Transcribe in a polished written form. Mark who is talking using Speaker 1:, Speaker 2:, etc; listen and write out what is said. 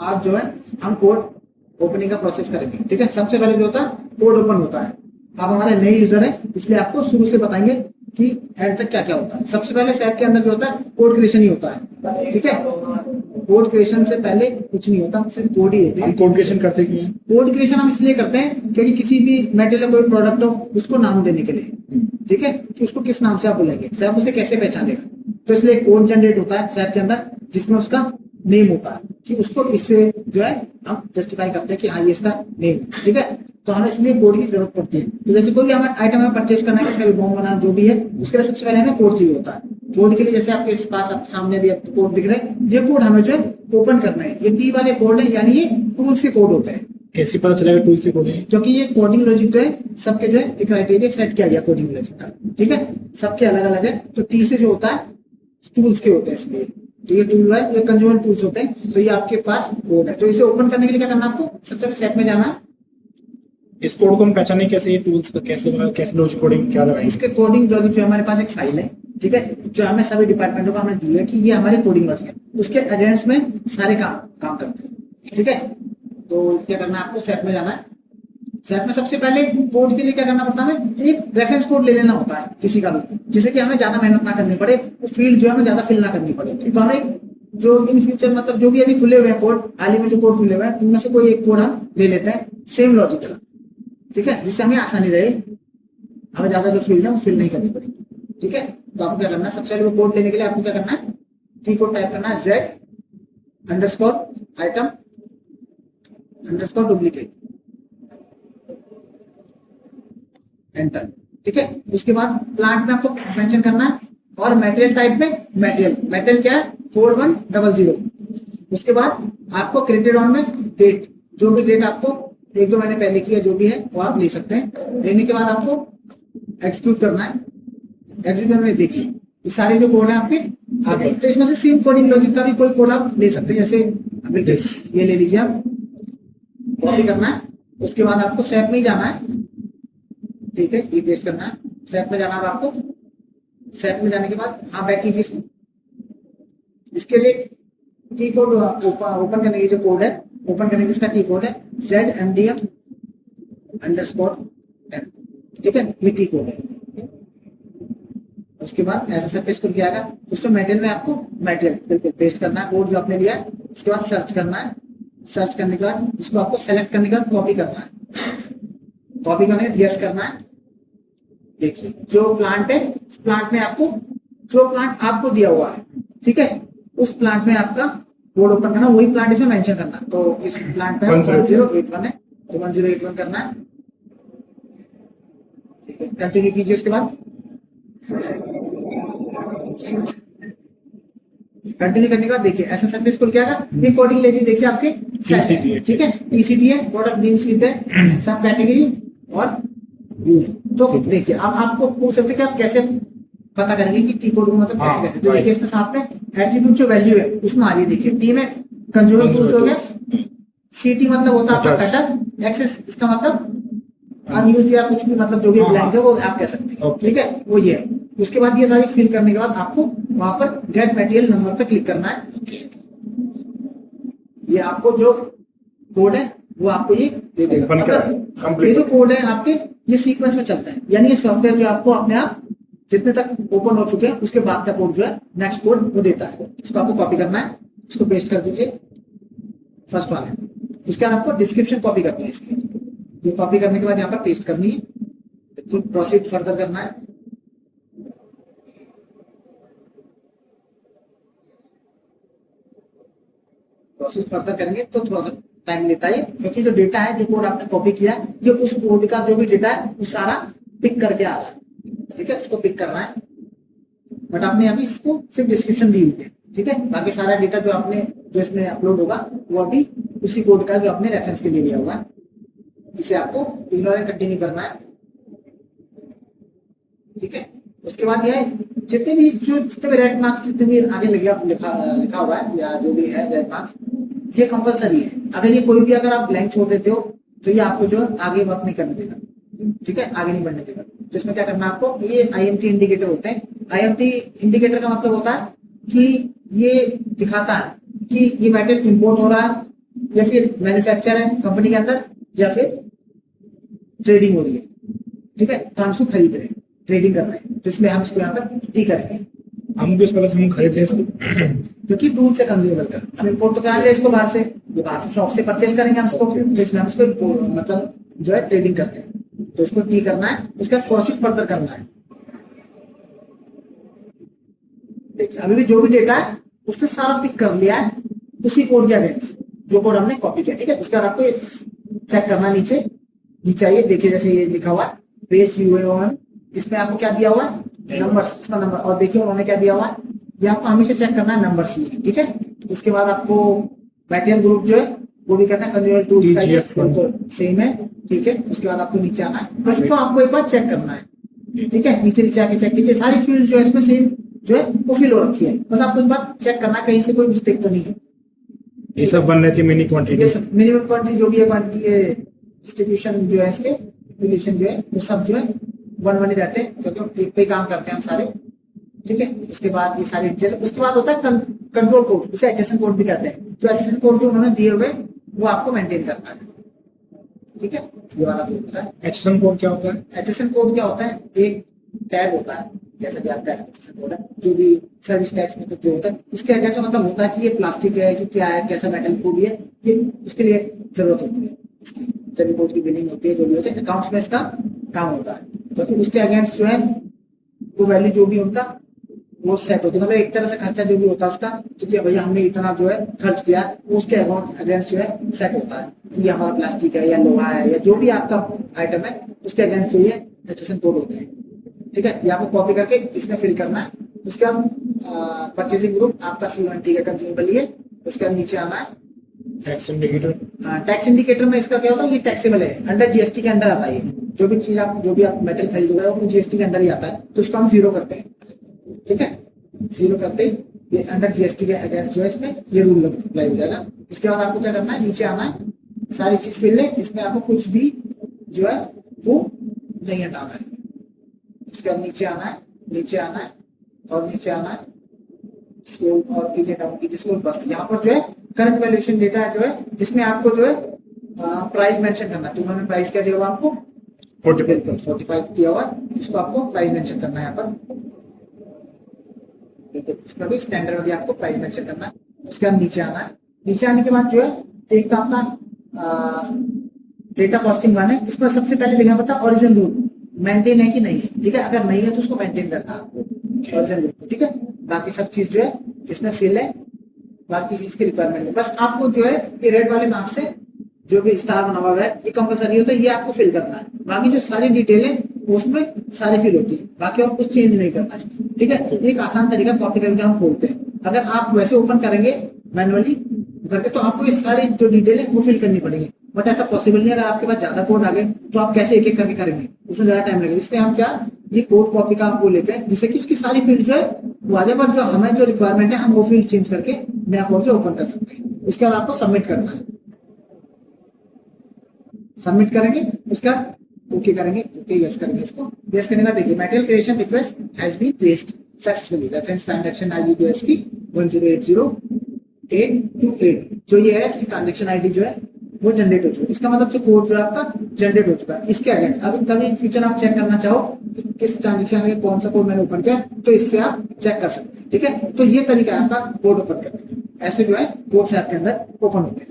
Speaker 1: आज जो है हम कोड ओपनिंग का प्रोसेस करेंगे। ठीक है, सबसे पहले जो होता है कोड ओपन होता है। आप हमारे नए यूजर है इसलिए आपको शुरू से बताएंगे कि एंड तक क्या क्या होता है। सबसे पहले सैप के अंदर जो होता है कोड क्रिएशन ही होता है। ठीक है, कोड क्रिएशन से पहले कुछ नहीं होता, सिर्फ कोड ही होते हैं।
Speaker 2: कोड क्रिएशन करते क्यों हैं?
Speaker 1: कोड क्रिएशन हम इसलिए करते हैं क्योंकि किसी भी मेटेरियल कोई प्रोडक्ट हो उसको नाम देने के लिए। ठीक है, कि उसको किस नाम से आप बुलाएंगे, सैप उसे कैसे पहचानेगा, तो इसलिए कोड जनरेट होता है सैप के अंदर जिसमें उसका नेम होता है कि उसको इससे जो है हम जस्टिफाई करते हैं कि हाँ ये इसका नेम। ठीक है, तो हमें इसलिए कोड की जरूरत पड़ती है। तो जैसे कोई भी हमें आइटम हमें परचेज करना है, इसका भी बॉम्ब बनाना जो भी है, उसके लिए सबसे पहले हमें कोड चाहिए होता है। कोड के लिए जैसे आपके पास आप सामने भी आपको कोड दिख रहे हैं, ये कोड हमें जो है ओपन करना है। ये टी वाले कोड है, यानी ये टूल्स के कोड होते हैं।
Speaker 2: कैसे पता चलेगा टूल से कोड है?
Speaker 1: क्योंकि ये कोडिंग लॉजिक जो है सबके जो है एक क्राइटेरिया सेट किया गया कोडिंग लॉजिक का। ठीक है, सबके अलग अलग है। तो टी से जो होता है टूल्स के होते हैं, इसलिए तो ये टूल है, ये कंज्यूमर टूल्स होते हैं। तो ये आपके पास कोड है। तो इसे ओपन करने के लिए क्या करना है आपको, सबसे पहले सेट में जाना है।
Speaker 2: इस कोड को हम पहचाने कैसे, टूल्स का कैसे कैसे लॉजिक कोडिंग क्या लगाएंगे?
Speaker 1: इसके कोडिंग लॉजिक जो हमारे पास एक फाइल है। ठीक है, जो हमें सभी डिपार्टमेंटों का हमने दी है कि ये हमारे कोडिंग लॉजिक है, उसके अगेंस्ट में सारे काम करते हैं। ठीक है, तो क्या करना है आपको, सेट में जाना है। सेट में सबसे पहले कोड के लिए क्या करना पड़ता है, हमें एक रेफरेंस कोड ले लेना होता है किसी का भी, जिससे कि हमें ज्यादा मेहनत ना करनी पड़े, वो फील्ड जो है हमें ज्यादा फिल ना करनी पड़े। तो हमें जो इन फ्यूचर मतलब जो भी अभी खुले हुए हैं कोड, हाल ही में जो कोड खुले हुए हैं उनमें से कोई एक कोड हम ले लेते हैं सेम लॉजिक का। ठीक है, जिससे हमें आसानी रहे, हमें ज्यादा जो फील्ड है वो फिल नहीं करनी पड़ेगी। ठीक है, तो आपको क्या करना है, सबसे पहले वो कोड लेने के लिए आपको क्या करना है, टी कोड टाइप करना है, Z_item_duplicate, एंटर। ठीक है, उसके बाद प्लांट में आपको मेंशन करना है और मटेरियल टाइप में मटेरियल क्या है 4100। उसके बाद आपको क्रेडिट ऑन में डेट, जो भी डेट आपको 1-2 महीने पहले की है जो भी है वो आप ले सकते हैं। लेने के बाद आपको एक्सक्यूट करना है। एक्सक्यूट में देखिए ये सारे जो कोड है आपके आ गए। तो इसमें से सेम कोडिंग लॉजिक का भी कोई कोड आप ले सकते हैं, जैसे ये ले लीजिए आप, कॉपी करना है। उसके बाद आपको सैप में ही जाना है। ठीक है, ये पेस्ट करना है, सैप में जाना है आपको। सैप में जाने के बाद हाँ बैक कीजिए इसको। इसके लिए टी कोड ओपन करने की जो कोड है, ओपन करने की इसका टी कोड है ZMDM_M। ठीक है, ये टी कोड है। उसके बाद ऐसा सब पेस्ट करके आएगा, उसमें मटेरियल में आपको मटेरियल बिल्कुल पेस्ट करना है कोड जो आपने लिया है। उसके बाद सर्च करना है। सर्च करने के बाद उसको आपको सेलेक्ट करने के बाद कॉपी करना है। कॉपी करने के यस करना है। देखिए जो प्लांट है, उस प्लांट में आपको जो प्लांट आपको दिया हुआ है, ठीक है, उस प्लांट में आपका कोड ओपन करना, वही प्लांट इसमें मेंशन करना। तो इस प्लांट पे 1081 है, तो 1081 करना है। ठीक है, कंटिन्यू कीजिए। उसके बाद कंटिन्यू करने के बाद देखिए ऐसा सर्विस खुल के आएगा। ये कोडिंग लीजिए, देखिए आपके
Speaker 2: TCT है।
Speaker 1: ठीक है, TCT है, प्रोडक्ट नेम्स विद सब कैटेगरी और यूज। तो देखिए अब आपको पूछ सकते कि आप कैसे पता करेंगे कि टी कोड को मतलब कैसे कैसे। तो देखिए इसमें साथ में एट्रीब्यूट जो वैल्यू है उसमें आ रही है। देखिए टी में कंज्यूमर टूल्स हो गया, CT मतलब होता है आपका कटर, एक्सेस इसका मतलब अनयूज या कुछ भी मतलब जो भी ब्लैंक है वो आप कह सकते हैं। ठीक है, वो ये है। उसके बाद ये सारी फिल करने के बाद आपको वहां पर गेट मटेरियल नंबर पे क्लिक करना है। ये आपको जो कोड है वो आपको ये दे देगा। मतलब ये जो कोड है आपके ये सीक्वेंस में चलता है, यानी ये सॉफ्टवेयर जो आपको अपने आप जितने तक ओपन हो चुके हैं उसके बाद का कोड जो है नेक्स्ट कोड वो देता है। इसको आपको कॉपी करना है, इसको पेस्ट कर दीजिए फर्स्ट वाले। उसके बाद आपको डिस्क्रिप्शन कॉपी करनी है इसकी। ये कॉपी करने के बाद यहाँ पर पेस्ट करनी है, तो प्रोसीड फर्दर करना है। प्रोसेस फर्दर करेंगे तो थोड़ा सा टाइम लेता है, क्योंकि जो डेटा है, जो कोड आपने कॉपी किया, ये उस कोड का जो भी डेटा है वो सारा पिक करके आ रहा है। ठीक है, उसको पिक करना है। बट आपने अभी इसको सिर्फ डिस्क्रिप्शन दी हुई है। ठीक है, बाकी सारा डेटा जो आपने जो इसमें अपलोड होगा वो अभी उसी कोड का जो आपने रेफरेंस के लिए लिया हुआ है, इसे आपको इग्नोर एंड कंटिन्यू करना है। ठीक है, उसके बाद यह जितने भी रेड मार्क्स जितने भी आगे लिखा हुआ है या जो भी है रेड मार्क्स, ये कंपलसरी है। अगर ये कोई भी अगर आप ब्लैंक छोड़ देते हो तो ये आपको जो आगे वर्क नहीं करने देगा। ठीक है, आगे नहीं बढ़ने देगा। तो इसमें क्या करना है आपको, ये IMT इंडिकेटर होते हैं। IMT इंडिकेटर का मतलब होता है कि ये दिखाता है कि ये मटेरियल इंपोर्ट हो रहा है या फिर मैन्युफैक्चर है कंपनी के अंदर, या फिर ट्रेडिंग हो रही है, ठीक है, तो हम इसको खरीद रहे हैं, ट्रेडिंग कर रहे हैं, तो इसलिए हम इसको यहाँ पर टी करेंगे।
Speaker 2: हमको इस पता हम खरीद रहे हैं इसको।
Speaker 1: क्योंकि टूल से कंज्यूमर का हम इम्पोर्ट तो कराएंगे इसको बाहर से, ये बाहर से शॉप से परचेस करेंगे हम इसको, तो इसलिए हम इसको मतलब जो है ट्रेडिंग करते हैं, तो उसको टी करना है, उसका प्रोसीड फर्दर करना है। देखिए अभी भी जो भी डेटा है उसने सारा पिक कर लिया है उसी कोड के अगेंस्ट, जो कोड हमने कॉपी किया, ठीक है। उसके बाद आपको चेक करना है, नीचे आइए, देखिए जैसे ये लिखा हुआ है बेस यूएओएम, इसमें आपको क्या दिया हुआ है नंबर्स, इसमें नंबर, और देखिए उन्होंने क्या दिया हुआ है, ये आपको हमेशा चेक करना है नंबर सी, ठीक है। उसके बाद आपको मटेरियल ग्रुप जो है वो भी करना है, कंज्यूमर टूल्स का ये सेम है, ठीक है। उसके बाद आपको नीचे आना है, बस इसको आपको एक बार चेक करना है, ठीक है। नीचे आके चेक कीजिए, सारी फील्ड जो है इसमें सेम जो है वो फिल हो रखी है, बस आपको एक बार चेक करना है कहीं से कोई मिस्टेक तो नहीं है।
Speaker 2: ये सब बन रही थी मिनी क्वांटिटी,
Speaker 1: ये सब मिनिमम क्वांटिटी जो भी है, क्वांटिटी है, डिस्ट्रीब्यूशन जो है इसके रिलेशन जो है वो सब जो है 1-1 ही रहते हैं, क्योंकि एक पे काम करते हैं हम सारे, ठीक है। उसके बाद ये सारी डिटेल, उसके बाद होता है कंट्रोल कोड, उसे एचएसएन कोड भी कहते हैं। जो एचएसएन कोड जो उन्होंने दिए हुए वो आपको मेंटेन करना है, ठीक है। ये वाला कोड होता है।
Speaker 2: एचएसएन कोड क्या होता है?
Speaker 1: एचएसएन कोड क्या होता है, एक टैग होता है, जैसा कि आपका एचएसएन कोड है, जो भी सर्विस टैक्स में जो होता है, इसके अगेंस्ट मतलब होता है कि ये प्लास्टिक है कि क्या है, कैसा मेटल को भी है, ये उसके लिए जरूरत होती है, सभी कोड की बिलिंग होती है, जो भी होते हैं अकाउंट्स में इसका काम होता है, क्योंकि उसके अगेंस्ट जो है वो वैल्यू जो भी उनका वो सेट होती है, मतलब एक तरह से खर्चा जो भी होता है उसका, क्योंकि भैया हमने इतना जो है खर्च किया, उसके अगेंस्ट जो है सेट होता है कि हमारा प्लास्टिक है या लोहा है या जो भी आपका आइटम है, उसके अगेंस्ट जो ये एचएसएन कोड होते हैं, ठीक है। ये आपको कॉपी करके इसमें फिल करना है। उसके बाद परचेजिंग ग्रुप आपका C1T का कंज्यूमेबल है, उसके बाद नीचे आना है
Speaker 2: टैक्स इंडिकेटर।
Speaker 1: टैक्स इंडिकेटर में इसका क्या होता है, ये टैक्सेबल है, अंडर जीएसटी के अंडर आता है, ये जो भी चीज आप जो भी आप मेटल खरीदोगे वो जीएसटी के अंडर ही आता है, तो इसको हम 0 करते हैं, ठीक है। 0 करते ही ये अंडर जीएसटी के अगेंस्ट जो है इसमें ये रूल अप्लाई हो जाएगा। इसके बाद आपको क्या करना है, नीचे आना है, सारी चीज फिल है, इसमें आपको कुछ भी जो है वो नहीं हटाना है। उसके बाद नीचे आना है और नीचे आना है, स्क्रॉल और कीजिए, डाउन कीजिए स्क्रॉल, बस यहाँ पर जो है करंट वैल्यूएशन डेटा जो है, इसमें आपको जो है प्राइस मेंशन करना है। तो उन्होंने प्राइस क्या दिया हुआ आपको 45 दिया हुआ, इसको आपको प्राइस मेंशन करना है यहाँ पर, ठीक है। उसमें भी स्टैंडर्ड में भी आपको प्राइस मेंशन करना है। उसके बाद नीचे आना है, नीचे आने के बाद जो है एक आपका डेटा कॉस्टिंग वन है, इसमें सबसे पहले देखना पड़ता है ओरिजिन रूल मेंटेन है कि नहीं है, ठीक है। अगर नहीं है तो उसको मेंटेन करना है आपको ओरिजिन रूल को, ठीक है। बाकी सब चीज जो है इसमें फिल है, बाकी चीज की रिक्वायरमेंट है, बस आपको जो है ये रेड वाले मार्क्स से जो भी स्टार बना हुआ है ये कंपलसरी होता है, ये आपको फिल करना है। बाकी जो सारी डिटेल है उसमें सारी फिल होती है, बाकी और कुछ चेंज नहीं करना चाहिए, ठीक है। एक आसान तरीका कॉपी करके हम खोलते हैं, अगर आप वैसे ओपन करेंगे मैनुअली करके तो आपको ये सारी जो डिटेल है वो फिल करनी पड़ेगी, बट ऐसा पॉसिबल नहीं है। अगर आपके पास ज्यादा कोड आ गए तो आप कैसे एक एक करके करेंगे, उसमें ज्यादा टाइम लगेगा, इसलिए हम क्या ये कोड कॉपी का वो लेते हैं, जिससे कि उसकी सारी फील्ड जो है वो आ जाए, बट जो हमें जो रिक्वायरमेंट है हम वो फील्ड चेंज करके नया कोड जो ओपन कर सकते हैं। उसके बाद आपको सबमिट करना है, सबमिट करेंगे, उसके बाद ओके करेंगे, ओके यस करेंगे, इसको यस करने का देखिए material creation request has been placed successfully, reference transaction ID जो है इसकी 1080828 जो ये है इसकी ट्रांजैक्शन आईडी जो है वो जनरेट हो चुका है। इसका मतलब जो कोड जो है आपका जनरेट हो चुका है। इसके अगेंस्ट अगर कभी इन फ्यूचर आप चेक करना चाहो कि किस ट्रांजैक्शन में कौन सा कोड मैंने ओपन किया, तो इससे आप चेक कर सकते हैं, ठीक है। तो ये तरीका है आपका कोड ओपन करने का, ऐसे जो है कोड्स आपके अंदर ओपन होते हैं।